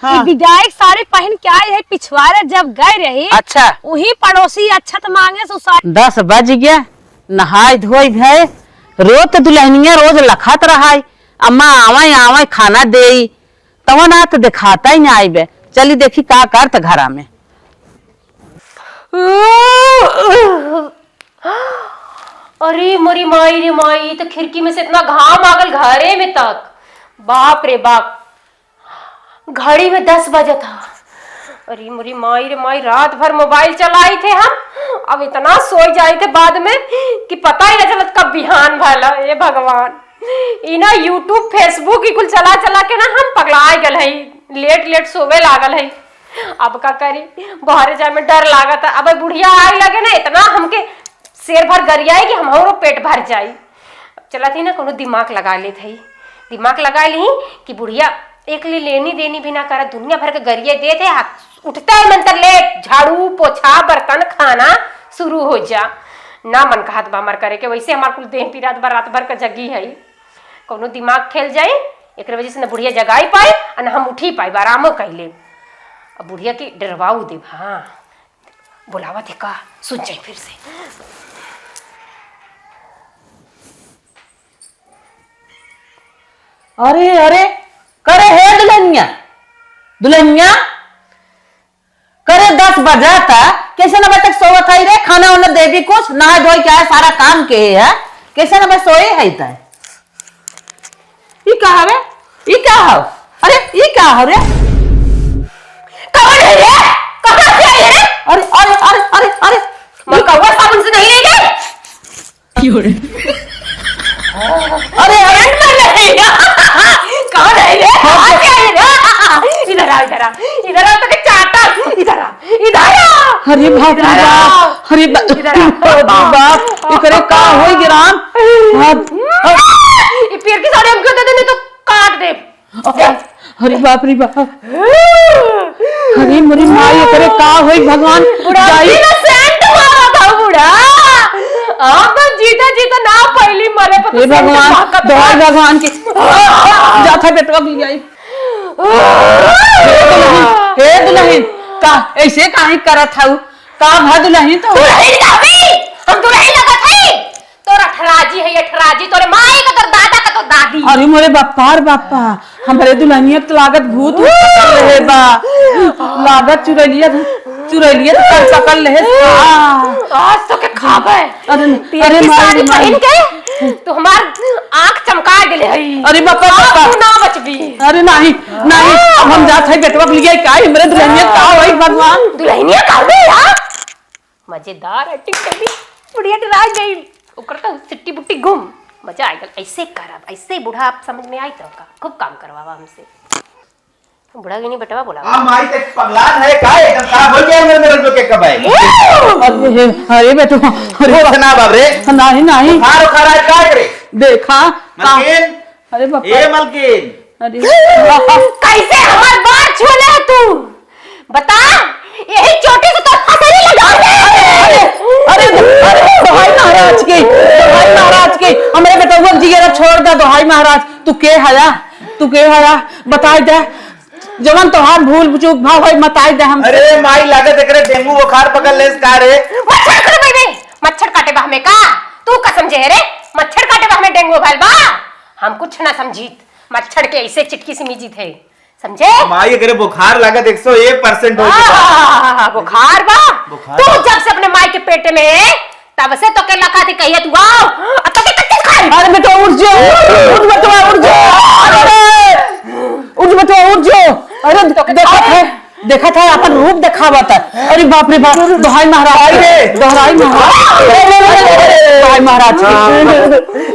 हाँ। विदाई साड़ी पहन के आए है पिछवाड़े जब गए रही। अच्छा वही पड़ोसी अच्छत मांगे सो साड़ी 10 बज गया नहाय धोई भय रोज तो दुल्हनिया रोज लखत रहा अम्मा आवाई आवाई खाना दे तवन आ तो दिखाता ही नहीं आई बे चली देखी का करत घरा में। अरे मोरी माई रे माई तो खिड़की में से इतना घाम आ गल घरे में तक। बाप रे बाप घड़ी में 10 बजे था। अरे मोरी माई रे माई रात भर मोबाइल चलाई थे हम। अब इतना सोई जाए थे बाद में कि पता ही ना चलत कब बिहान भला। ये भगवान इना यूट्यूब फेसबुक कुल चला चला के ना हम पगला गल है। लेट लेट सोवे लागल है। अब का करी बाहर जाए में डर लागत। अब बुढ़िया आए लगे ना इतना हमके शेर भर गरियाई कि हमारो पेट भर जाई। चला थी ना कोनो दिमाग लगा ले थी। दिमाग लगा ली कि बुढ़िया एक ले लेनी देनी भी ना करा दुनिया भर के गरिया दे थे उठता है मंतर ले झाड़ू पोछा बर्तन खाना शुरू हो जा ना मन का हाथ बामर करे के। वैसे हमार कुल देह पी रात भर का जगी है। कोनो दिमाग खेल जाए एक वजह से न बुढ़िया जगाई पाए और न हम उठी पाए आरामो कैले। अब बुढ़िया की डरवाऊ दे। हाँ बुलावा थे का सुन जाए फिर से। अरे अरे करे है दुल्हनिया दुल्हनिया करे 10 बजा था कैसे ना तक सोवत है रे खाना वाना दे भी कुछ नहा धोई क्या है सारा काम के है कैसे ना मैं सोए है तय ये क्या है ये क्या है अरे ये क्या है रे कौन है रे कहां से आई है? अरे अरे अरे अरे अरे मैं कौवा साबुन से नहीं रहेगी। क्यों रे अरे अरे कौन है रे कहां से आई रे? इधर आ इधर आ इधर आ तो के चाटा इधर आ इधर आ। अरे बाप रे बाप अरे बाप ये करे का होई गिराम ये पैर की साड़ी हमको दे दे नहीं तो काट दे। अरे बाप रे बाप अरे मेरी माँ ये करे का होई भगवान बुढ़ाई ना सेंट मारा था बुढ़ा। आप तो जीता जीता ना पहली मरे पर हे भगवान दौड़ भगवान की जाथा बेटवा भी आई हे दुल्हन का ऐसे काहे करत हऊ का भा दुल्हन तो दुल्हन जावी हम दुल्हन लगत है। तोरा ठराजी है ये ठराजी तोरे माई का तोर दादा का तोर दादी। अरे मोरे बापा रे बापा हमरे दुल्हनिया तो लागत भूत रहे बा लागत चुरैलिया तो पकड़ ले आज तो के खाबे। अरे साड़ी पहन के तू हमार आंख चमका देले है। अरे बापा बापा तू ना बचबी। अरे नहीं नहीं अब हम जात है बेटवा के लिए का हमरे दुल्हनिया का होई भगवान दुल्हनिया का बे यार मजेदार एक्टिंग कर दी बुढ़िया डरा गई। ओकर तो सिट्टी बुट्टी गुम मजा आ गल। ऐसे करब ऐसे बूढ़ा आप समझ में आई तो का खूब काम करवावा हमसे। बुढ़ा के नहीं बेटवा बोला आ माई ते पगलान है का एकदम का हो गया मेरे तो के कब है। अरे बेटवा अरे सुना बाप रे नहीं नहीं खारो खरा का करे देखा मलकिन अरे बापा ए मलकिन अरे कैसे हमार बात छूले तू बता। यही चोटी से तो हंसने लगा दे। अरे दोहाई महाराज के हमरे बेटवा जी जरा छोड़ दे दोहाई महाराज तू के हया बताई दे जवन तोहार भूल चूक भाव है बताई दे हम। अरे माई लागत एकरे डेंगू बुखार पकड़ लेस का रे मच्छर कर बे मच्छर काटे बा हमें का तू का समझे रे मच्छर काटे बा हमें डेंगू भल बा। हम कुछ ना समझीत मच्छर के ऐसे चिटकी से मीजी थे समझे। माई एकरे बुखार लागत 101% हो गया बुखार बा। तू जब से अपने माई के पेट में तब से तो के लगा थी कहिए तू आओ तो के कच्चे खाई। अरे बेटा उठ जाओ उठ जाओ अरे देखा था अपन रूप दिखावा था। अरे बाप रे बाप दोहाई महाराज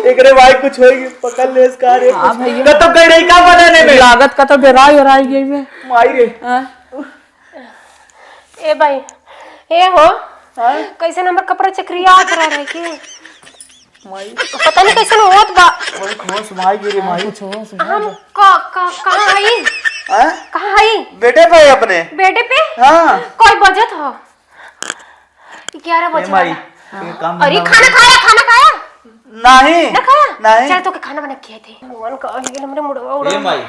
एकरे भाई कुछ होई पकड़ लेस का रे तो कह रही का बनाने में लागत का तो बेराई और आई गई में माई रे ए भाई ए हो कैसे नंबर कपड़ा चक्रिया करा रहे के माई पता नहीं कैसे होत बा। ओए खोस माई गिरी माई हम कहां आई हां कहां आई बेटे पे अपने बेटे पे। हां कोई बजत हो 11 बजे माई वाला। काम अरे खाना खाया नहीं ना खाया नहीं चल तो के खाना बना के थे मन का हमरे मुड़वा उड़ा। ए माई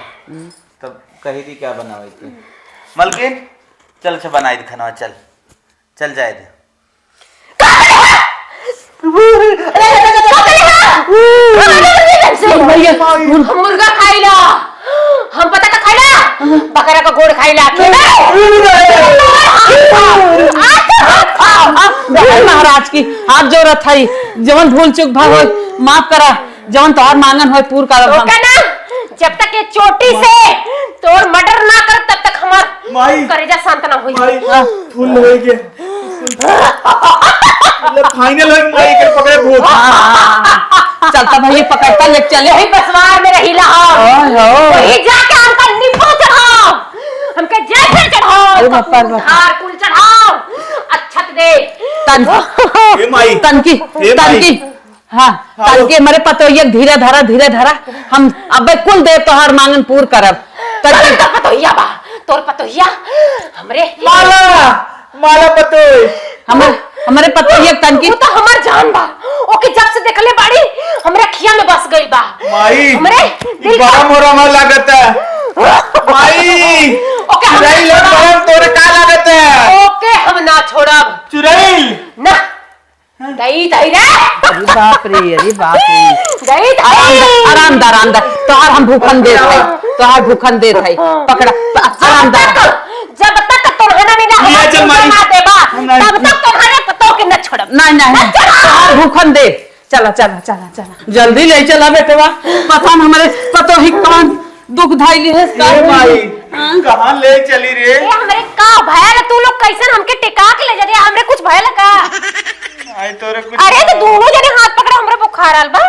तब कही थी क्या बनावे थी मलकिन चल से बनाई थी खाना चल चल जाए थे मुर्गा खाइला हम पता का खाइला बकरा का गोड़ खाइला महाराज की हाथ जोड़त है जवन भूल चूक भाग माफ करा जवन तोहर मांगन हो पूर कर ना जब तक ये चोटी से तोर मर्डर ना कर तब तक हमार करेजा शांत ना होई फुल हो गया मतलब फाइनल हो माई के पकड़े भूत चलता भाई पकड़ता ले चले यही बसवार में रही ला वही जाके हमका नींबू चढ़ाओ हमके जैसे चढ़ाओ हार कुल चढ़ाओ अच्छत दे तन ए माई तनकी हाँ तनकी मेरे पतोइया धीरे धरा हम अब कुल दे तोहर मांगन पूर करब तनकी का पतोइया बा तोर पतोइया हमरे माला पतोय हमारे पतोइया तनकी वो तो हमर जान बा ओके जब से देखले बाड़ी हमरे खिया में बस गई बा माई हमरे दिल गरम हो रहा लागत है माई ओके चुराई ले गरम तोरे का लागत है ओके हम ना छोड़ब चुराई ना दई रे अरे बाप रे आरामदार तोहार हम भूखन देत है पकड़ा आरामदार जब तक तोहरा मिला ना देबा तब तक तोहरे पतो के न छोड़ब नहीं तोहार भूखन दे चला जल्दी ले चला बेटवा पता हमारे पतो ही कौन दुख धाइली है माई कहां ले चली रे हमरे का भयल तू लोग कैसन हमके टिका के ले जा रे हमरे कुछ भयल का आई तोरे कुछ अरे तो दोनों जने हाथ पकड़े हमरे बुखार आल बा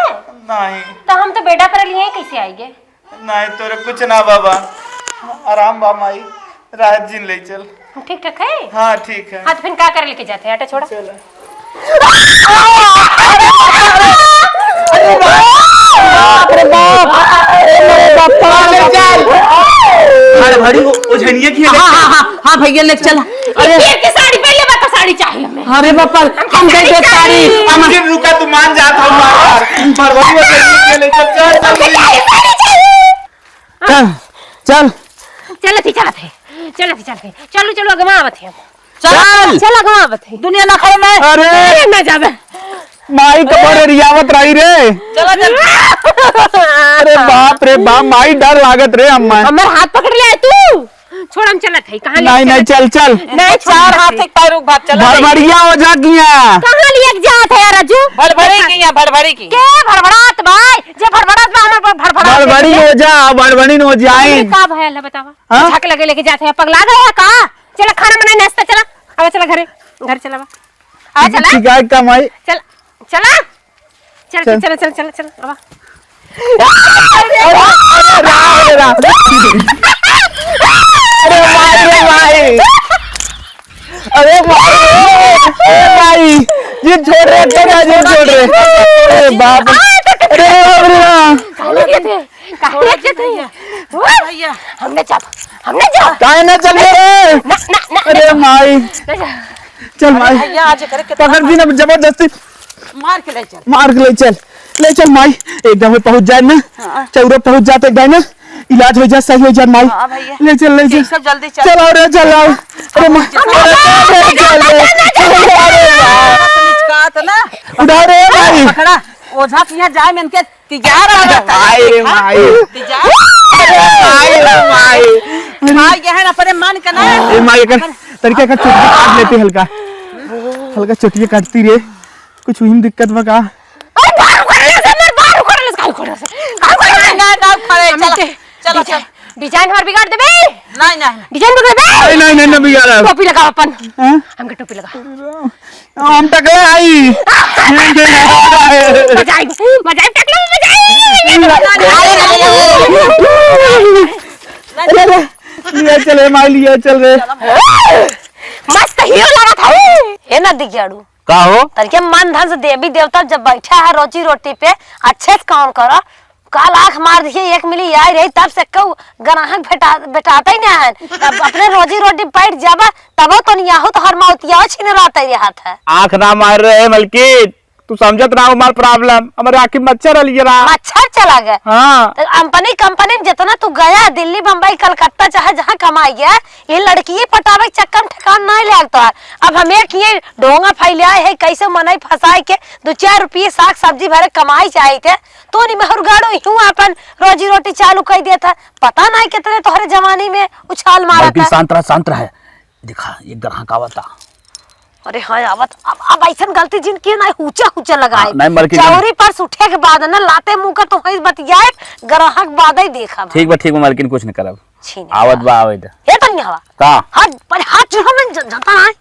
नहीं तो हम तो बेटा कर लिए कैसे आएंगे नहीं तोरे कुछ ना बाबा आराम बा माई राहत जिन ले चल ठीक ठाक है हाँ ठीक है हाथ फिर का कर लेके जाते हैं आटा छोड़ा भड़ी ओझनिया की हाँ भैया ले चला अरे की साड़ी पहले बता साड़ी चाहिए हमें अरे बापा हम दे दे साड़ी हम रुका तू मान जात हो भरभरी ओझनिया के ले चल चलो अगमावत है चल अगमावत है दुनिया ना खाए मैं अरे ना जावे माई कबरे रियावत रही रे अरे बाप रे बाप माई डर लागत रे अम्मा हमारे हाथ पकड़ ले तू छोड़ हम चलत है कहां नहीं चल नहीं चार हाथ से पैर भाग चला भड़भड़िया हो जा किया कहां लिए जात है राजू भड़भड़ी की के भड़भड़ात भाई जे भड़भड़ात बा हमर भड़भड़ा भड़भड़ी हो जा भड़भड़ी हो जाए का भयल है बतावा झक लगे लेके जाते हैं पगला गया का चला खाना बनाए नाश्ता चला अब चला घर चला आ चला शिकायत का माई चला अब अरे माई जी छोड़ रहे अरे बाप अरे हमने जा काहे ना चल रे अरे माई चल माई पकड़ दी ना जबरदस्ती मार के ले चल ले चल माई एकदम में पहुंच जाए ना चौरा पहुंच जाते एकदम ना इलाज हो जाए सही हो जाए माई ले चल सब जल्दी चल अरे उड़ा रे माई पकड़ा ओझा पिया जाए में इनके तिजार आ जाता माई माई ये है ना अपने मन का ना ए माई का तरीके का चुटकी काट लेती हल्का चुटकी काटती रे कुछ हुई दिक्कत बका चलो डिजाइन हमार बिगाड़ देबे नहीं डिजाइन बिगाड़ दे नहीं बिगाड़ा टोपी लगा अपन हमके टोपी लगा हम टकले आई मजाई टकले लिया चले माई लिया चल रे मस्त हीरो लगा था है ना दिखाड़ू का हो तरीके मन धन से देवी देवता जब बैठा है रोजी रोटी पे अच्छे से काम करो काल आंख मार दिए 1 मिली आई रही तब से कहू ग्राहक बेटाता ही नहीं है तब अपने रोजी रोटी बैठ जाबा तब तो नहीं हो तो हर मौतिया छीन रहता है हाथ है आंख ना मार रहे मलकी तू समझत ना हमार प्रॉब्लम, हमारे आखिर मच्छर लिए रहा। मच्छर चला गया। हाँ तो कंपनी में जितना तू गया दिल्ली बम्बई कलकत्ता चाहे जहाँ कमाई गया, ये लड़की पटावे चक्कर में ठिकान नहीं लगता है। अब हमें ये ढोंगा फैलाए है कैसे मनाई फंसाए के 2-4 रुपये साग सब्जी भरे कमाई चाहिए थे, तो नहीं महर गाड़ो यूं अपन रोजी रोटी चालू कर दिया था। पता नहीं कितने तोहरे जवानी में उछाल मारा था। शांत रहे, दिखा ये ग्राहक आवता। अरे हाँ आवत। अब ऐसा गलती जिनकी ना ऊंचा लगाए चौरी पर उठे के बाद ना लाते मुंह का तो वही बतियाए ग्राहक बाद ही देखा। ठीक बा मालकिन कुछ नहीं करब। आवत बा आवत ये तो नहीं हवा का हाथ जो हमें जाता है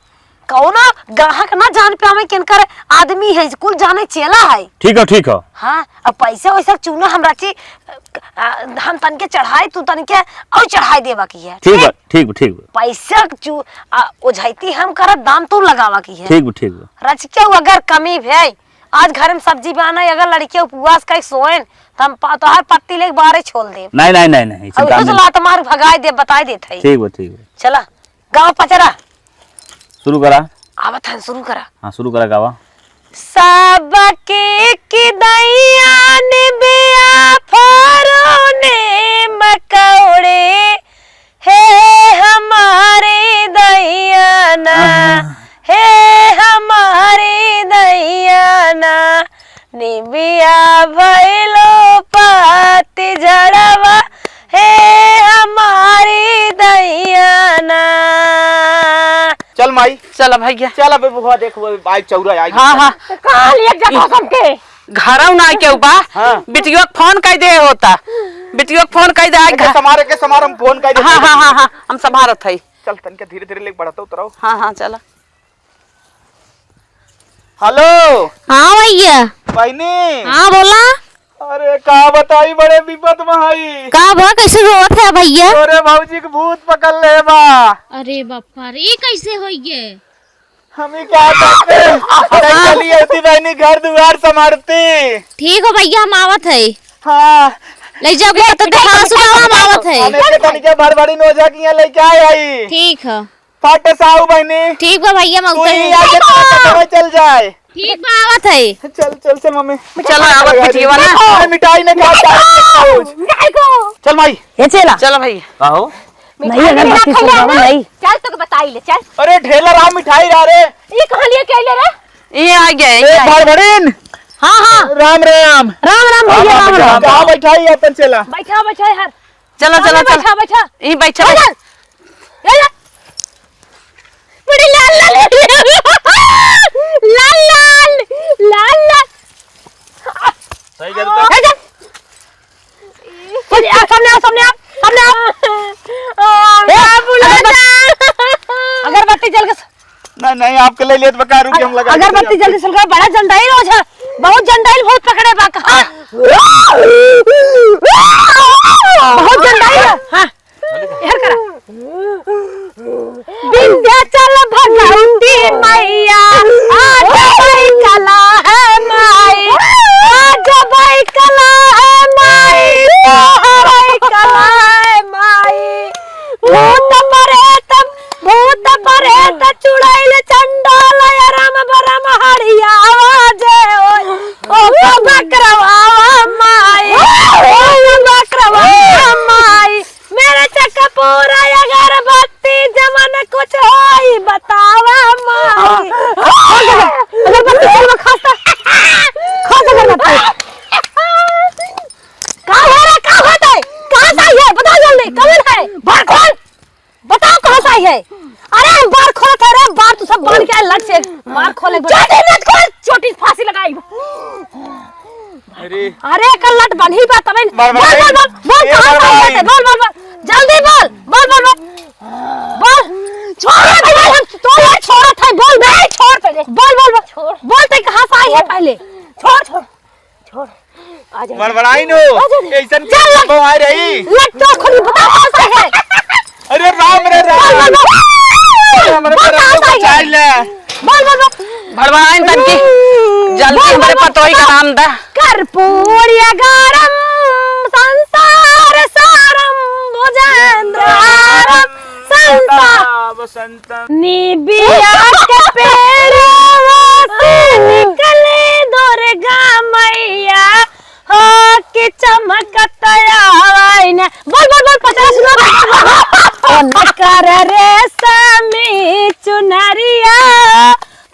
कौन ग्राहक ना जान पे हमें किनकर आदमी है कुल जाने चेला है। ठीक है हाँ अब पैसा वैसा चूना हम रची हम तन के चढ़ाए तू तन के और चढ़ाई देवा की है। ठीक पैसा ओझाइती हम कर दाम तू लगावा की है। ठीक रच के अगर कमी है आज घर में सब्जी बनाना अगर लड़के उपवास का सोएन तम तो हर पत्ती लेके बाहर छोड़ दे। नहीं लात मार भगाए दे बताई देते। ठीक चला गाँव पचरा शुरू करा। आवत है शुरू करा। हाँ शुरू करा गावा। सबके की दैया ने बिया फरो ने मकौड़े हे हमारे दैया ना हे हमारे दैया ना निबिया भैलो पाती झड़वा हे हमारी दैया ना। चल माई चल भैया चल अबे बुआ देख वो आई चौरा आई। हाँ कहाँ लिया जाता सबके घर ना के बा। हाँ। बिटियो फोन कर दे होता बिटियो फोन कर दे समार हम फोन कर दे। हाँ हम संभारत है। चल तन के धीरे लेके बढ़ता उतराओ। हाँ चला। हेलो हाँ भैया बहनी। हाँ बोला। अरे का बताई बड़े विपत में हई। का भा कैसे रोत है भैया। तोरे भौजी के भूत पकड़ ले बा। अरे बापा रे कैसे होइए। हम ही क्या करते चलिए थी बहनी घर द्वार संभालती। ठीक हो भैया हम आवत है। हाँ ले जाओ तो दिखा सुनाओ हम आवत है। हमें के तनिके भरभरी नोजा की लेके आई। ठीक है फाटे साहू बहनी। ठीक बा भैया मैं तू ही आके चल जाए। ठीक बा आवत है। चल मम्मी चलो आवत बिटिया ना मिठाई ने खा चल माई ये चला चलो भैया। आहो नहीं अगर बाकी सुनाओ नहीं चल तो बताई ले चल। अरे ढेलर आ मिठाई ला रे। ये कहां लिए के ले रे। ये आ गया भरभरीन। हाँ राम भैया राम कहाँ बैठा ही अपन चला। बैठा यार चलो बैठा यही बैठा बड़ी लाल सही कहता सामने अगरबत्ती जल के नहीं आपके लिए लेत बका रुके हम लगा अगरबत्ती जल्दी सुन कर बड़ा जंडाई रोज है बहुत जंडाई बहुत पकड़े बा कहां बहुत जंडाई है। हां यार करा विंध्याचल भगवती मैया आज भाई कला है माई आज भाई कला है माई भाई कला है माई भूत परेत चुड़ैल चंडाल राम बरम हरिया आवाजे ओ बकरवा माई ओ बकरवा माई मेरे चक पूरा अगरबत्ती जमन कुछ होई बतावा माई अगरबत्ती चल खाता खाता अगरबत्ती का हो रे का होता है कहां से है बता जल्दी कौन है बाहर खोल बताओ कहां से है। अरे हम बार खोल कर रहे बार तू सब बांध के लट से बार खोले छोटी मत खोल छोटी फांसी लगाई। अरे कल्लट बंधी बा तबे बोल कहां से है बोल जल्दी बोल छोड़ भैया तो यार छोड़ था बोल नहीं छोड़ पहले बोल ते कहां से आई है पहले छोड़ आ जा बड़बड़ाई नो ऐसन चल आ रही लट तो खुद बता कहां से है। अरे राम रे राम बोल भड़वाइन तन की जल्दी हमारे पतोई का नाम दा कर्पूर्य गारम संसार सारम भुजेंद्रहारम संसार निबिया के पेड़ों से निकले दो ना बोल बोल बोल 50 सुना नकर रे समी चुनरिया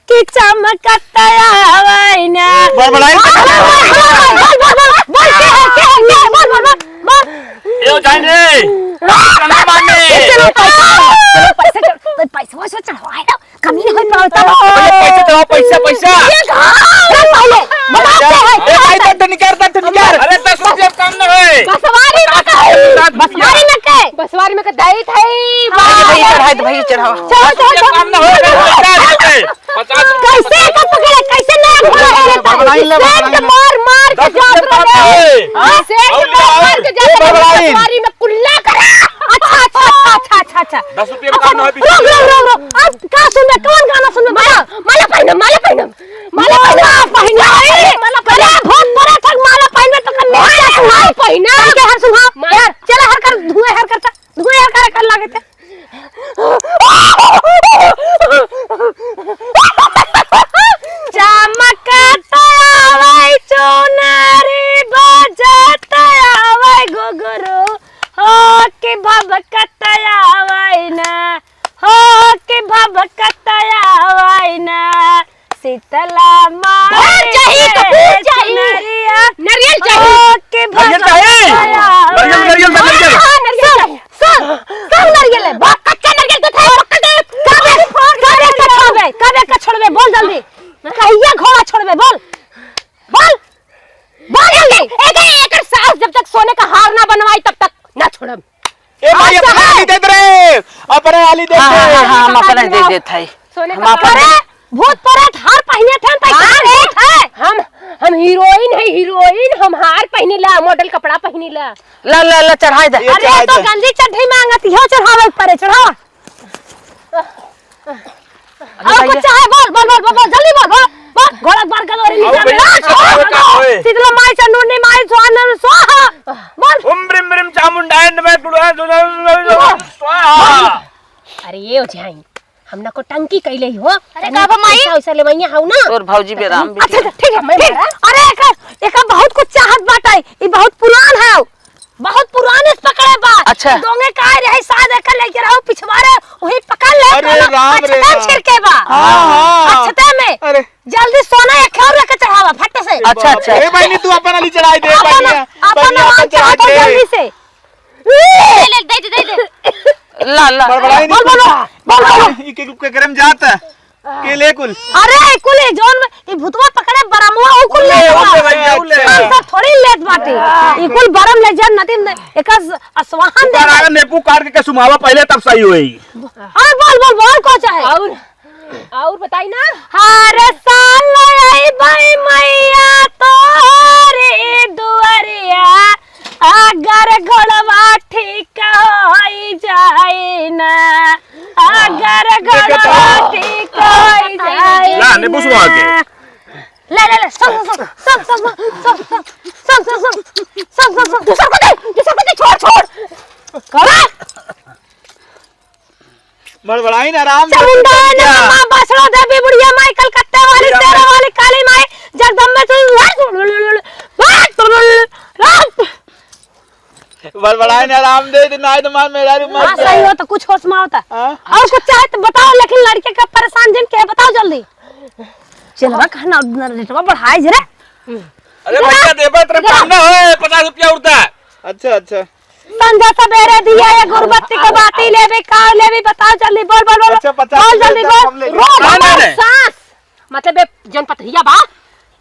की चमकता आवाइना बड़बड़ाई यो जान रे कना माने पैसा वैसा चढ़वाए ना कमी नहीं होई पावता पैसा चढ़ाओ पैसा अरे 10 रुपया कम न होए बसवारी में दही थे भाई चढ़ाओ कम न होए 50 कैसे का पकड़े कैसे नया घोड़ा है मार मार के जात रहे सेठ मार के जात रहे बसवारी में कुल्ला करा अच्छा 10 रुपया कम न होए रुक अब का सुन कौन गाना सुन माला पहन अरे बहुत बड़ा था माला पहन तो कर माला सुनाई पहना के हर सुना यार चला हर कर धुएं हर कर लागे थे चमकता आवे चुनरी बजता आवे गुगुरु हो के भभकता आवे ना हो के भभकता आवे ना शीतला मार चाहिए कपूर चाहिए नारियल चाहिए के भभकता नारियल सब नारियल है बहुत कच्चा नारियल तो था कबे का छोड़बे बोल जल्दी कहिया घोड़ा छोड़बे बोल जल्दी एक सास जब तक सोने का हार ना बनवाई तब तक ना छोड़ब ए भाई अपने आली दे रे अपने आली दे हां हम अपने दे देत है सोने हम का अपने भूत प्रेत हार पहने थे हम हीरोइन है हीरोइन हम हार पहनीला मॉडल कपड़ा पहनीला ला चढ़ाई दे अरे तो गंदी चढ़ी मांगत हो चढ़ावे ऊपर चढ़ावा और कुछ है बोल जल्दी बोल घोड़ा बार का लोरी निकाल शीतला माई चंदुनी माई स्वान स्वाहा बोल उम्रिम रिम चामुंडाय नमः गुरुआ स्वाहा अरे ये हो जाई हमना को टंकी कैले ही हो अरे का माई पैसा ले मैया हाउ ना और भौजी बेराम भी अच्छा ठीक है मैं अरे एक बहुत कुछ चाहत बात है ये बहुत पुरान है बहुत पुराने से पकड़े बात अच्छा। दोंगे का रहे साथ एक लेके रहो पिछवाड़े वही पकड़ ले अरे राम रे अच्छा छिड़के बा हां अच्छा में अरे जल्दी सोना एक और लेके चढ़ावा फट से अच्छा ए भाई तू अपन आली चढ़ाई दे अपन चढ़ा दो जल्दी से दे ला बड़बड़ाई बोल ई के गरम जात के ले कुल अरे कुल जोन में ई भूतवा पकड़े बरमुआ ओ कुल ले सब थोड़ी लेत बाटे ई कुल बरम ले जा नदी में एक असवाहन दे अगर नेपू काट के सुमावा पहले तब सही होई और बोल को चाहे और बताई ना हर साल आई भाई मैया तोरे दुआरिया अगर घोड़वा ठीक होई जाए ना अगर घोड़वा ठीक होई जाए ला नेपू सुहा के ले सब छोड़ बड़बड़ाई ना आराम चामुंडा ने मां बसड़ो देवी बुढ़िया माई कलकत्ता वाली शेरा वाली काली माई जगदम्बे बड़बड़ाई ना आराम दे ना तो मार मेरा रूम हां सही हो तो कुछ होश में होता और कुछ चाहे तो बताओ लेकिन लड़के का परेशान जिन के बताओ जल्दी चलवा कहना रेटवा बढ़ाए जरा अरे भैया देबा तेरे पन्ना होए 50 रुपया उड़ता अच्छा संध्या सवेरे दिया है गुरबत्ती को बाती लेबे का लेबे बताओ जल्दी बोल अच्छा, 50 बोल जल्दी बोल रोज ना, हमार ना। सास मतलब जन पथरिया बा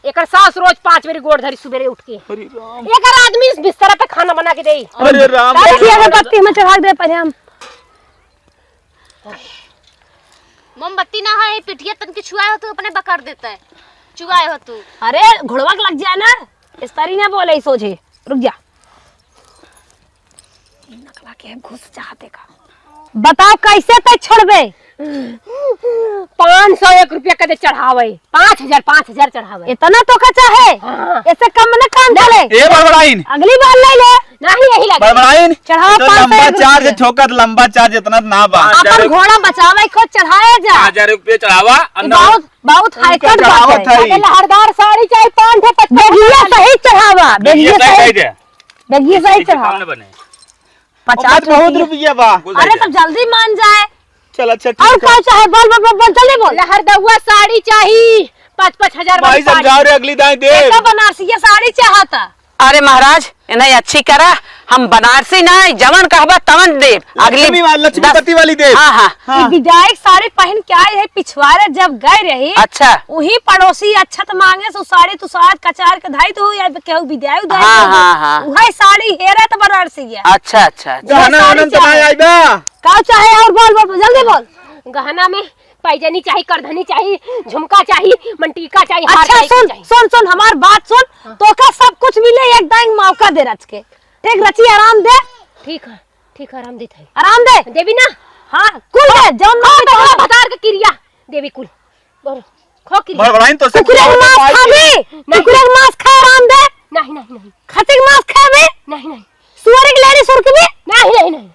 एकर सास रोज 5 बजे गोड़ धरी सुबेरे उठ के एकर आदमी इस बिस्तर पे खाना बना के देई अरे राम देखिए अगरबत्ती में चढ़ा दे पहले हम मोमबत्ती ना है पिटिया तन के छुआए हो तो अपने बकर देता है चुआए हो तू अरे घोड़वा लग जाए ना इस तरी ना बोले ही सोचे रुक जा नकला के घुस चाहते का बताओ कैसे तय छोड़बे 501 रुपया कदे चढ़ावे 5000 चढ़ावे इतना तो का चाहे ऐसे कम न काम डाले ए बड़बड़ाइन अगली बार ले ले नहीं यही लगे बड़बड़ाइन चढ़ाओ तो 500 लंबा रुपया। चार्ज ठोकर लंबा चार्ज इतना ना बा अपन घोड़ा बचावे को चढ़ाया जा 1000 रुपया चढ़ावा बहुत बहुत हाई कट चढ़ावत बात है है लहरदार साड़ी चाहे 5 बेगिया सही चढ़ावा बेगिया सही दे बेगिया सही चढ़ावा सामने बने 50 बहुत रुपया बा। अरे तब जल्दी मान जाए। चल अच्छा और ठीक क्या है चाहे बोल बोल बोल जल्दी बोल। लहरदुआ साड़ी चाहिए 5-5 हजार भाई समझाओ रे अगली दाई दे। क्या बनारसी साड़ी चाहता। अरे महाराज इन्हें अच्छी करा, हम बनारसी ना जवन कहबा तवन दे। लक्ष्मीपति वाली दे। हाँ विधायक साड़ी पहन के आए है पिछवाड़े जब गए रही। अच्छा वही पड़ोसी अच्छत मांगे सो साड़ी तू साथ कचार के धाई तो या केहू विधायक हाँ। वही साड़ी हेरा तो बनारसी है। अच्छा अच्छा गहना आनंद नहीं आइबा। का चाहे और बोल बोल जल्दी बोल। गहना में पैजनी चाहिए, करधनी चाहिए, झुमका चाहिए, मंटीका चाहिए, हार अच्छा चाहिए, सुन चाहिए। सुन सुन हमार बात सुन। तो का सब कुछ मिले एक दांग मौका दे रच के। ठीक रची आराम दे। ठीक है आराम देत है। आराम दे देवी ना हाँ कुल दे जौन भतार के क्रिया देवी कुल बोलो खो क्रिया बड़बड़ाइन तो से कुकुरे के मांस खाबे कुकुरे के मांस खा आराम दे। नहीं खसी के मांस खाबे नहीं सुअर के लेड़ी सुर के भी नहीं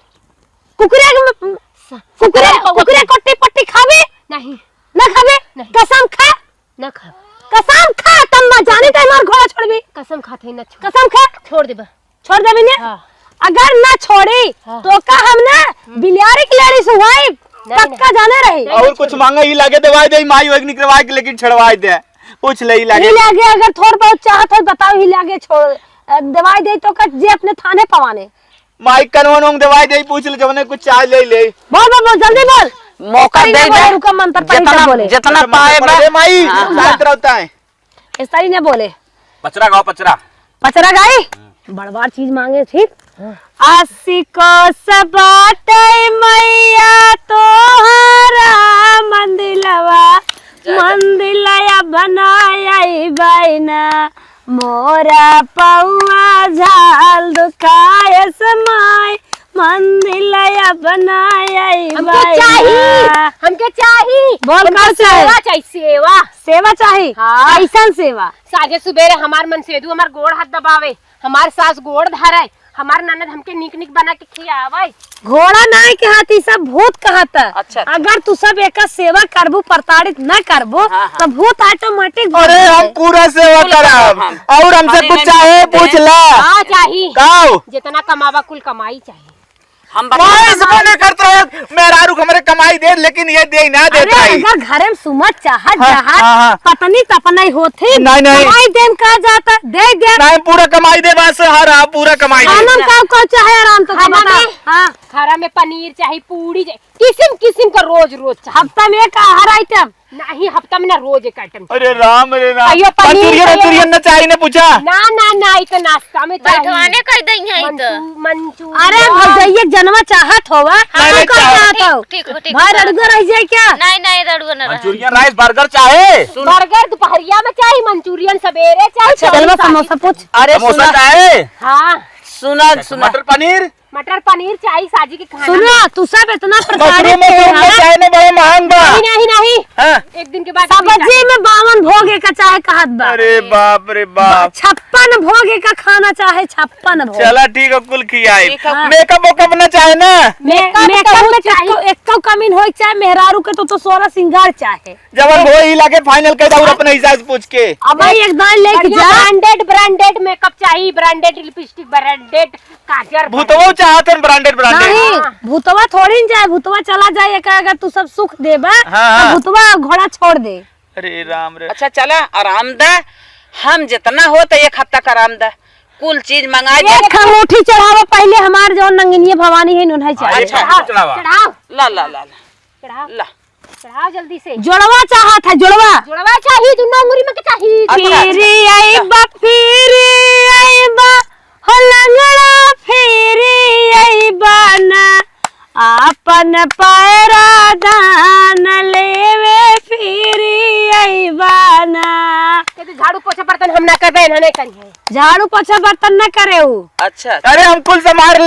कुकुरे के कुकुरे कोट्टी पट्टी खाबे नहीं ना खाबे नहीं। कसम खा ना खा कसम खा तब ना जाने ते मार घोड़ा छोड़बी। कसम खाते ना छोड़ कसम खा छोड़ देबा छोड़ देबी ने। हाँ। अगर ना छोड़ी तो का हम ना बिलियारी की लड़ी सुहाई पक्का जाने रही। और कुछ मांगा ही लागे दवाई दे माई वेग निकलवा के लेकिन छड़वाई दे पूछ ले ही लागे। ही लागे अगर थोड़ बहुत चाहत हो बताओ ही लागे छोड़ दवाई दे तो का जे अपने थाने पवाने। माई कनवन दवाई दे पूछ ले जवने कुछ चाय ले ले। बोल बोल बोल जल्दी बोल। मौका दे दे। रुका मंत्र पढ़ के बोले जितना पाए अरे माई शांत रहता है। इस तारी ने बोले पचरा गाओ पचरा। पचरा गाई बड़बार चीज मांगे ठीक। 80 को सबाटे मैया तोहरा मंदिलया बनाया बाइना मोरा पौआ झाल दुखाय समाय मंदिलया बनाया हमके चाहिए बोल का सेवा चाहिए सेवा सेवा चाहिए। हाँ। ऐसा सेवा साजे सुबेरे हमार मन सेदू हमार गोड़ हाथ दबावे, हमार सास गोड़ धरे, हमार ननद हमके निक बना के खियावे। घोड़ा नाय के हाथी सब भूत कहता। अच्छा। अगर तू सब एक सेवा करबू प्रताड़ित न करबू तो भूत ऑटोमेटिक। अरे हम पूरा सेवा करब और हमसे कुछ चाहे पूछ ला। हाँ चाहिए काओ जितना कमावा कुल कमाई चाहिए। हम कोई सबने करता है मेरा रुक हमारे कमाई दे लेकिन ये दे ना देता है। अगर घरे में सुमत चाहत हाँ, जहां हाँ। पत्नी तपनई होती नहीं। कमाई देन का जाता दे दे नहीं पूरा कमाई दे बस हरा पूरा कमाई दे। आनंद का चाहे आराम तो खाना बता। में? हाँ खाना में पनीर चाहिए, पूरी चाहिए, किस्म का रोज चाहिए। हफ्ता में एक हर आइटम नहीं हफ्ता में ना रोज एक आइटम। अरे राम अयो, पनीर मंचूरियन न चाहिए ने पूछा। ना इतना नाश्ता में बैठवाने कर दई है मंचूरियन। अरे भौजाइया जनवा चाहत होवा नहीं, का चाहत हो ठीक भाई रड़गा रह जाए क्या। नहीं रड़ुआ ना मंचूरियन राइस बर्गर चाहे। बर्गर दोपहरिया में चाहिए, मंचूरियन सवेरे चाहिए। चलवा समोसा पूछ। अरे समोसा चाहे। हाँ सुना मटर पनीर। मटर पनीर चाहिए साजी के खाना। सुनो तू सब इतना प्रताड़ित मशरूम में चाहे ने बड़ा महंग बा। नहीं हाँ। एक दिन के बाद सब्जी में 52 भोगे का चाहे कहत बा। अरे बाप रे बाप। 56 भोगे का खाना चाहे 56 भोग। चला ठीक है कुल खियाई। मेकअप वेकअप न चाहे ना। मेकअप में एक कमीन हो चाहे मेहरारू के तो 16 सिंगार चाहे। जब वो ही लाके फाइनल कर दाऊ अपने हिसाब से पूछ के। अब भाई एक दान लेके जा। ब्रांडेड मेकअप चाहिए, ब्रांडेड लिपस्टिक, ब्रांडेड काजर। भूतवो चाहत है ब्रांडेड नहीं भूतवा थोड़ी न जाए, भूतवा चला जाए अगर तू सब सुख देबा हाँ। तो भूतवा घोड़ा छोड़ दे। अरे राम रे। अच्छा चला आराम दे। हम जितना हो तो एक हफ्ता का आराम दे कुल चीज मंगा दे। एक अंगूठी चढ़ावा पहले हमार जो नंगिनिया भवानी है उन्हें चाहिए। अच्छा चढ़ावा। चढ़ाओ ला ला ला ला चढ़ाओ जल्दी से। जोड़वा चाहत है जोड़वा जुड़वा चाहिए, दोनों अंगूरी में क्या चाहिए? फिरी आई बा हो लंगड़ा फिरी आई बाना आपन पैरा दान लेवे फिरी आई बाना। कहते झाड़ू पोछा बर्तन हम ना करबे ना नहीं करिए। झाड़ू पोछा बर्तन न करे उ। अच्छा अरे हम कुल संभार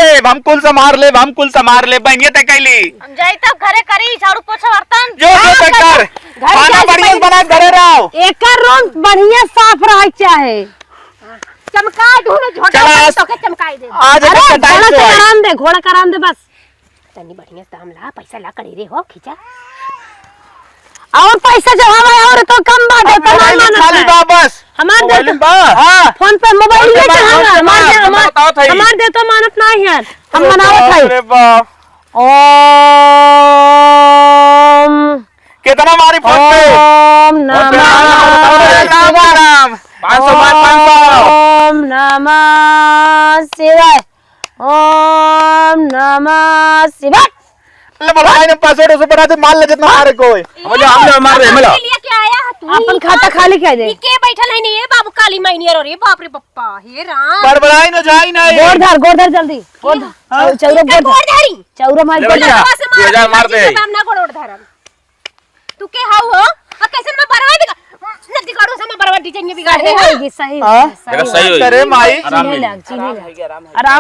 ले बनिए ते कैली हम जाई तब घरे करी झाड़ू पोछा बर्तन। जो ते कर खाना बढ़िया बना घरे रहो। एकर रूम बढ़िया साफ रहे चाहे। चमकाए ढूंढ झोटा चला। तो के चमकाए दे। आज अरे एक टाइम घोड़ा से का आराम दे, घोड़ा का आराम दे बस। तनी बढ़िया दाम ला, पैसा ला करे रे हो खींचा। और पैसा जब हमारे और तो कम बात है तो ना खाली मानता है। बस हमार दे मोबाइल तो बा। हाँ फोन पे मोबाइल में बताओ हमार दे था ही। हमार दे तो मानत नहीं है। हम मनावत है। अरे बाप ओम कितना मारी फोन पे ओम नमः राम 500 ओम नमः शिवाय ओम नमः शिवाय। ले बोला ने पासवर्ड उसे बना दे मार ले जितना मारे कोई मुझे हमने मार रहे मिला लिए क्या आया है तू अपन खाता खाली कह दे। के बैठल है नहीं ये बाबू काली मायनी रे बाप रे बप्पा हे राम बड़बड़ाई न जाई ना ये गोड़ धर जल्दी गोड़ धर चौरा गोड़ गोड़ धारी चौरा मार ले भैया 2000 मार दे नाम ना गोड़ धरम तू के हाउ हो आ कैसे मैं बरवा देगा नदी काड़ू से मैं बरवा डिजाइन बिगाड़ दे होगी सही मेरा सही हो करे माई आराम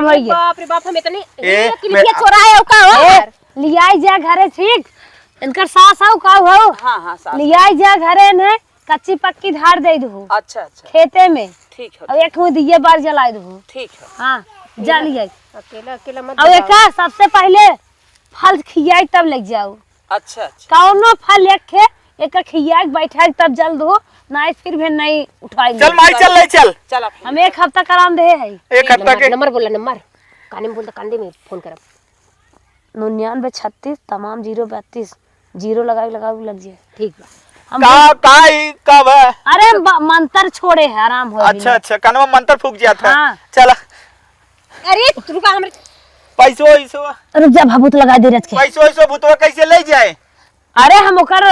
हो गया। बाप रे बाप हम इतने ए, किलिया चोरा है का हो लियाई जा घरे ठीक इनकर सास आउ का हो हाँ लियाई जा घरे ने कच्ची पक्की धार दे दू अच्छा खेते में ठीक है और एक हो दिए बार जला दू ठीक है हाँ जा लियाई अकेला अकेला मत और एक सबसे पहले फल खियाई तब लग जाओ अच्छा कौनो फल एक खे एक खियाई बैठाई तब जल दो नहीं फिर भी नहीं उठाएंगे। चल माई चल ले चल चल हम एक हफ्ता का आराम दे है एक हफ्ता के नंबर बोला नंबर काने में बोलता कांदे में फोन करब 9936 तमाम 032 जीरो लगाई लग जाए ठीक बा हम कब है अरे मंत्र छोड़े है आराम हो अच्छा अच्छा कानवा मंत्र फूक जाता है हाँ। चल अरे तू का हमरे पैसो रुक जा भभूत लगा दे रच के पैसो भूतवा कैसे ले जाए अरे हम ओकर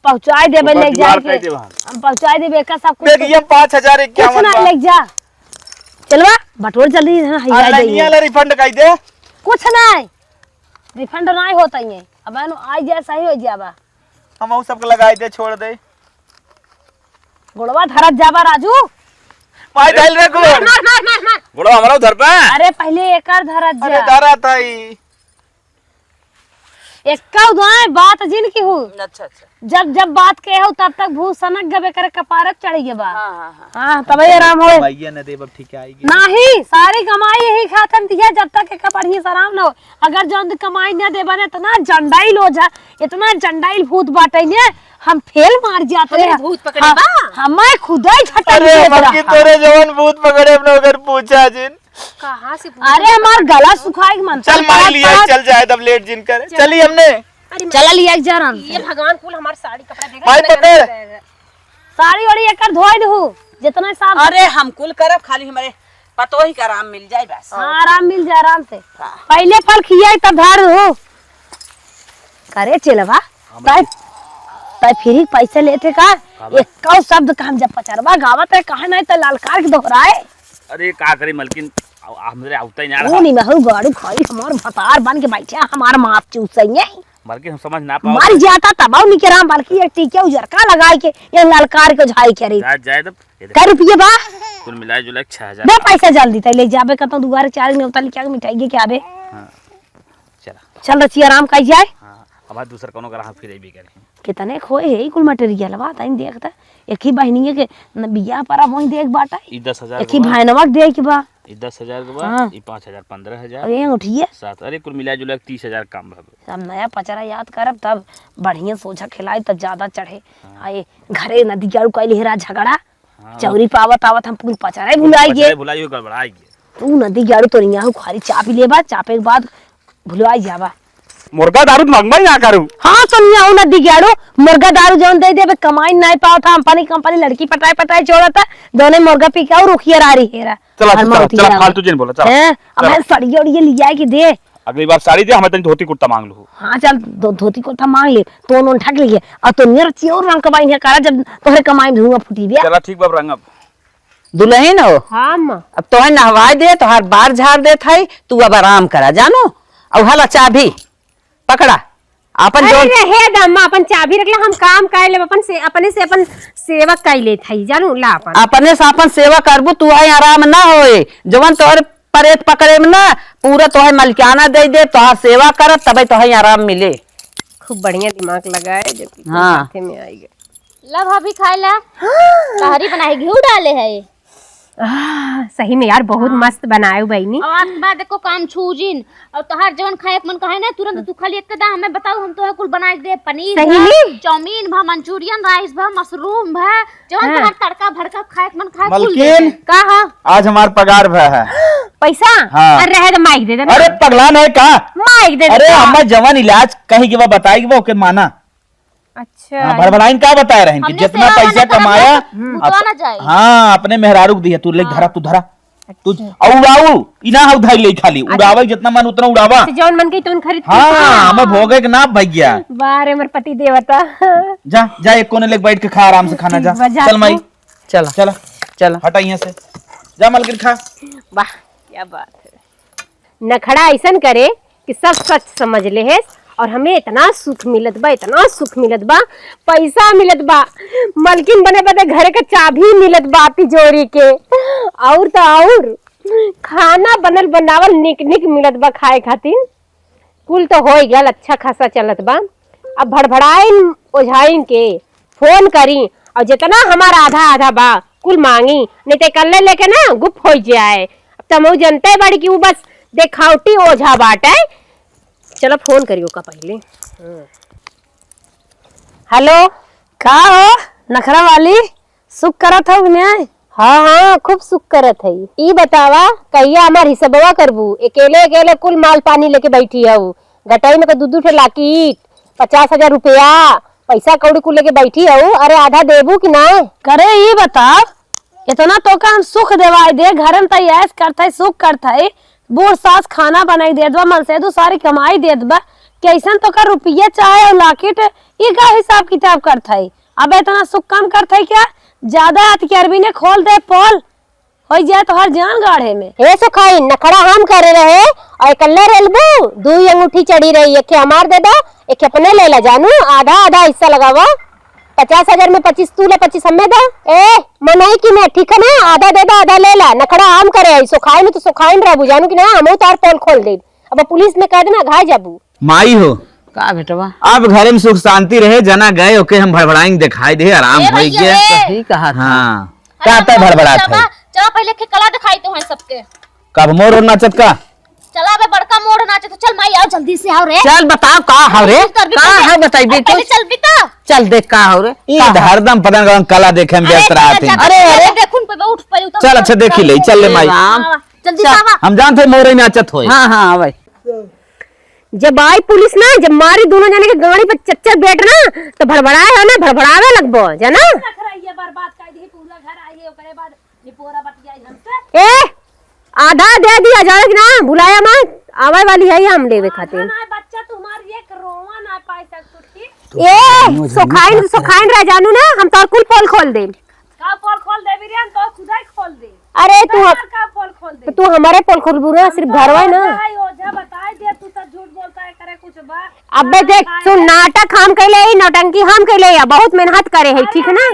पहुंचाई देबे ले जा के हम पहुंचाई देबे का सब कुछ देखिए 5051 कुछ ना ले जा चलवा बटोर जल्दी है नहीं वाला रिफंड कर दे कुछ नहीं रिफंड नहीं होता है अब एनो आई जाए सही हो जाबा हम सबको लगाई दे छोड़ दे गोड़वा धरत जाबा राजू माई डाल रे गुड़ मार मार मार मार गुड़ हमारा उधर पे अरे पहले एकर धरत अरे जा दारा ताई एक्का उदाए बात जिन की हूँ अच्छा जब बात के हो तब तक भू सनक गबे करे कपारत चढ़ी गए बा हाँ हाँ तब आराम हो भैया न दे ठीक आएगी नहीं सारी कमाई यही खातन दिया जब तक के कपड़िए आराम न हो अगर जौन कमाई न दे बने इतना जंडाइल हो जा इतना जंडाइल भूत बाटे ने हम फेल मार जाते हैं भूत पकड़े बा हमें खुदा ही छटक अरे देत मक्की रहा। तोरे जवान भूत पकड़े अपने अगर पूछा जिन कहां से अरे हमार गला सुखाई मन चल मार लिया चल जाए तब लेट जिन कर चली हमने चला लिया एक जरा ये भगवान कुल हमार साड़ी कपड़ा देगा भाई पकड़ साड़ी ओड़ी एकर धोई दहू जितना साफ अरे हम कुल करब खाली हमारे पतो ही का आराम मिल जाए बस हाँ आराम मिल जाए आराम से पहले फल खियाई तब धार हो करे चलवा तय फिर पैसे लेते का एक कौ शब्द का हम जब पचरवा गावत है कहा नहीं तो लालकार के दोहराए अरे का करे मलकिन हमरे आवता ही ना वो नहीं महू गाड़ू खाई हमार भतार बन के बैठे हमार माप चूसइए मलकिन हम समझ ना पाओ मर जाता तब नहीं के राम बल्कि एक टीके उजरका लगाए के ये लालकार के झाई करे जाए तब कै रुपये बा कुल मिलाए जुलाए 6000 दे पैसा जल्दी तय ले जाबे कतो दुआरे चार ने उतल क्या मिठाई के क्या बे चला चल रची आराम कर जाए हां अब दूसरा कोनो ग्राह फिर भी करे कितने खोए है कुल मटेरियल बा ताई देखता एक ही बहनी के बिया पर वही देख बाटा ई 10000 एक ही भाईनवा दे के बा ई 10000 के हाँ। बाद ई 5000 15000 और ये उठिए 7 अरे कुल मिलाए जुलाए 30000 कम भवे सब नया पचरा याद करब तब बढ़िया सोचा खिलाई तब ज्यादा चढ़े आए घरे नदी के कैली हेरा झगड़ा चौरी पावत आवत हम पूरी पचरा भुलाई गे भुलाई गड़बड़ाई गे तू नदी गाड़ू तो यहाँ खारी चापी लेबा चापे के बाद भुलवाई जाबा मुर्गा दारू मंगवा ना करू हाँ तो नहीं आऊ नदी गाड़ू मुर्गा दारू जौन दे देबे कमाई नहीं पाओ था कंपनी लड़की पटाए छोड़ा था दोनों मुर्गा पी के और रुखिया रारी हेरा चला फालतू जिन बोला चल अब मैं सड़ी और ये लिया के दे अगली बार साड़ी दे हमें तनी धोती कुर्ता मांग लू हाँ चल धोती कुर्ता मांग ले तो नोन ठग लिए और तो नियर चियोर रंग कमाई है करा जब तोहरे कमाई धुआं फूटी बिया चला ठीक बाब रंगब दुल्हन हो हां मां अब तो नहवाई दे तो हर बार झाड़ दे थाई तू अब आराम करा जानो अब हला चाबी पकड़ा अपन जो अरे हे दम्मा अपन चाबी रखला हम काम कर ले अपन से अपने से अपन सेवक कर ले थाई जानू ला अपन अपने से अपन सेवा करबू तू आई आराम ना होए जवन तोहर परेत पकड़े में ना पूरा तोहे मलकाना दे दे तोहर सेवा कर तबे तोहे आराम मिले खूब बढ़िया दिमाग लगाए जब हाँ। हाथे में आई गए ला भाभी खाए ला तहरी बनाई घी डाले है सही में यार बहुत मस्त बनाए हो बहनी। और आज के बाद देखो काम छूजिन और तोहार जवन खाए के मन कहे ना तुरंत तू खाली एक दाम हमें बताओ, हम तो कुल बना के दे। पनीर सही भा, में? चाउमीन भा, मंचूरियन राइस भा, मशरूम भा, जवन तोहार तड़का भड़का खाए के मन खाए कुल मलकिन। दे। का हां आज हमार पगार भा है। पैसा? हाँ। अरे रहे तो माइक दे देना। अरे पगला नहीं का, माइक दे अरे देना। हमार जवान इलाज कहीं के वो बताएगी वो के माना। अच्छा भड़बड़ाइन का बताया रहे कि हमने जितना सेवा पैसा वाला कमाया भुतवा ना जाए। हाँ अपने मेहरारू को दिया, तू ले धरा, तू धरा तू उड़ाऊ इना हम धर ले खाली उड़ावे जितना मन उतना उड़ावा। जौन मन की तोन खरीद। हाँ हमें भोगे के ना भैया। वाह रे मेरे पति देवता। जा जा एक कोने लेके बैठ के खा आराम से खाना जा। जा चल माई चलो चला चलो हटा यहाँ से, जा मलकिन खा। वाह क्या बात है। नखड़ा ऐसन करे कि सब सच समझ ले है और हमें इतना सुख मिलत बा, इतना सुख मिलत बा, पैसा मिलत बा, मलकिन बने बदे घर का चाबी मिलत बा तिजोरी के, और तो और खाना बनल बनावल निक निक मिलत बा खाए खातिर। कुल तो हो गया अच्छा खासा चलत बा। अब भड़भड़ाइन ओझाइन के फोन करी और जितना हमारा आधा आधा बा कुल मांगी, नहीं तो कल्ले लेके ना गुप हो जाए। अब तो हम जनते बड़ी कि वो बस देखावटी ओझा बाटे। चलो फोन करियो का पहले। हेलो का हो नखरा वाली सुख करत हो मैं? हाँ हाँ खूब सुख करत है। ई बतावा कहिया हमार हिसाबवा करबू? अकेले अकेले कुल माल पानी लेके बैठी हूँ, गटाई में दू ठे लाकीट, 50,000 रुपया पैसा कौड़ी कुल लेके बैठी हूँ। अरे आधा देबू कि ना? करे ये बताओ, इतना तो का हम सुख देवाई दे, घर में तैयार करते सुख करते, बूढ़ सास खाना बनाई देत बा, मन से तो सारी कमाई देत बा, कैसन तो का रुपया चाहे और लाकेट ये का हिसाब किताब करते। अब इतना सुख काम करते क्या? ज्यादा हथियारबी ने खोल दे पोल हो जाए तो हर जान गाढ़े में। हे सुखाई नखड़ा हम करे रहे और कल्ले रेलबू दू अंगूठी चढ़ी रही, एक हमार दे दो एक अपने ले ला जानू, आधा आधा हिस्सा लगावा। 50,000 में 25 तू ले 25 हमें दे। ए मनाई की मैं ठीक है ना, आधा दे दो आधा ले ला। नखड़ा हम करे सुखाई में तो सुखाई रहबू जानू कि ना, हम तार पोल खोल दे। अब पुलिस में कह देना घाय जाबू। माई हो का बेटवा अब घर में सुख शांति रहे, जना गए ओके हम भड़बड़ाएंगे दिखाई दे आराम हो गया। सही कहा था। हाँ क्या आता है भड़बड़ात है? चला पहले के कला दिखाई तो है सबके। कब मोर और नाचत का? चला बे बड़का मोड़ नाचे तो चल माई आओ जल्दी से आओ रे। चल बताओ का हो रे, का है बताई दे तो। चल बिता चल देख का हो रे। ई हरदम पता नहीं कला देखे में व्यस्त रहते हैं। अरे अरे देखुन पे उठ पे उतर। चल अच्छा देखी ले, चल ले माई, जल्दी से आवा। हम जानते मोरे नाचत होए। हाँ हाँ भाई जब आई पुलिस ना, जब मारी दोनों जने के गाड़ी पे चच्चर बैठ ना तो भड़बड़ाए है ना, भड़बड़ावे लगबो जना। ए आधा दे दिया जाए कि ना, बुलाया मत, आवे वाली है हम लेवे खातिर। ए सुखाइन रह जानू ना, हम तार कुल पोल खोल दे। अरे तू हमारे पोल खोलबू ना, सिर्फ घरवा ना। अबे देख सुन, नाटक हम कैले, नौटंकी हम कैले, बहुत मेहनत करे है ठीक है ना।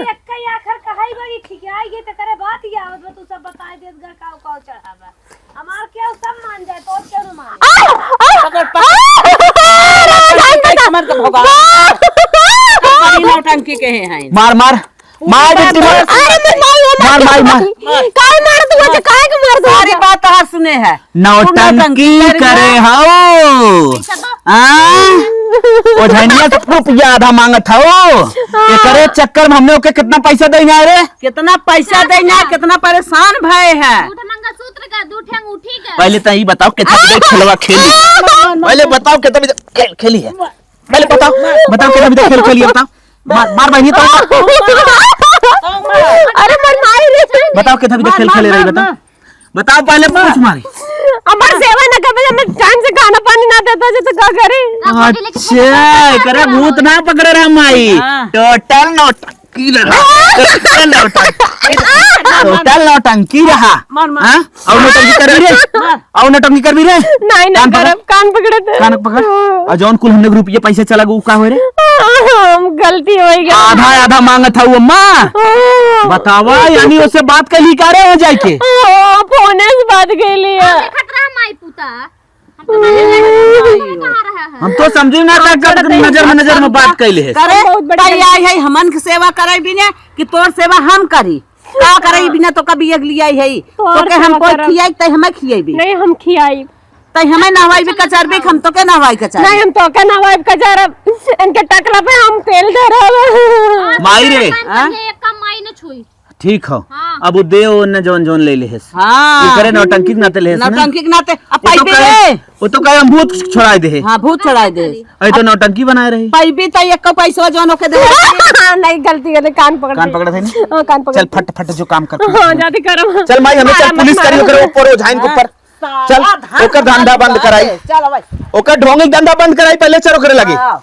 नौटंकी के हैं मार मार मार बेटी मार मार मार मार काहे मार दू? अच्छा काहे के मार दू? सारी बात हर सुने है। नौटंकी करे हो ओ धनिया से रुपया आधा मांगत हो, ये करे चक्कर में हमने ओके कितना पैसा देना रे? कितना पैसा देना, कितना परेशान भय है। दूठा मंगलसूत्र का दूठा अंगूठी का। पहले तो यही बताओ कितना बजे खेलवा खेली, पहले बताओ कितना बजे खेल खेली है, पहले बताओ बताओ कितना बजे खेल खेली है, बताओ मार मार बहनी तो अरे मर मारी रे। बताओ कितना बजे खेल खेले रही, बताओ बताओ पहले पूछ मारी। हमार सेवा न करे, हमें टाइम से खाना पानी ना देता जो तो क्या करे? अच्छा करे भूत ना पकड़े रहा माई, टोटल नौटंकी रहा, टोटल नौटंकी रहा। और नौटंकी कर भी रे, और नौटंकी कर भी रे। नहीं ना करब, कान पकड़े थे। कान पकड़। और जौन कुल हमने रुपये पैसे चला गो का हो रे? गलती हो गई। आधा आधा मांगत था वो अम्मा, बतावा यानी उससे बात कली का रे हो जाए के? फोने से बात कर लिया। खतरा माई पुता हम तो समझे ना था नजर में बात कैले है। करे तैयार है हमन के सेवा करे भी ने कि तोर सेवा हम करी। का करई बिना तो कभी अगली आई है तो के हम कोई खियाई तै हमें खियाई नहीं हम खियाई तै हमें नहवाई भी कचार भी हम तो के नहवाई कचार नहीं हम तो का नवाब कचार इनके टकला पे हम तेल दे रहे माई रे एक कम माई न छुई ठीक हो अब वो दे वो न जोन जोन ले ले हेस हां ये करे नौटंकी के नाते ले हेस नौटंकी के नाते अब वो तो पाइबी कहे- रे वो तो कहे हम भूत छोड़ा दे हां भूत चढ़ाई दे अरे तो नौटंकी बनाए रही पाइबी तै एक का पैसा जोन के दे नहीं गलती कर कान पकड़ कान पकड़े थे ना हाँ, कान पकड़ चल फट फट जो काम कर हाँ जाती करो चल माई हमें चल पुलिस करी ओकर ऊपर झाइन के ऊपर चल ओकर धंधा बंद कराई चल भाई ओकर ढोंगी धंधा बंद कराई पहले चलो करे लगे हाँ।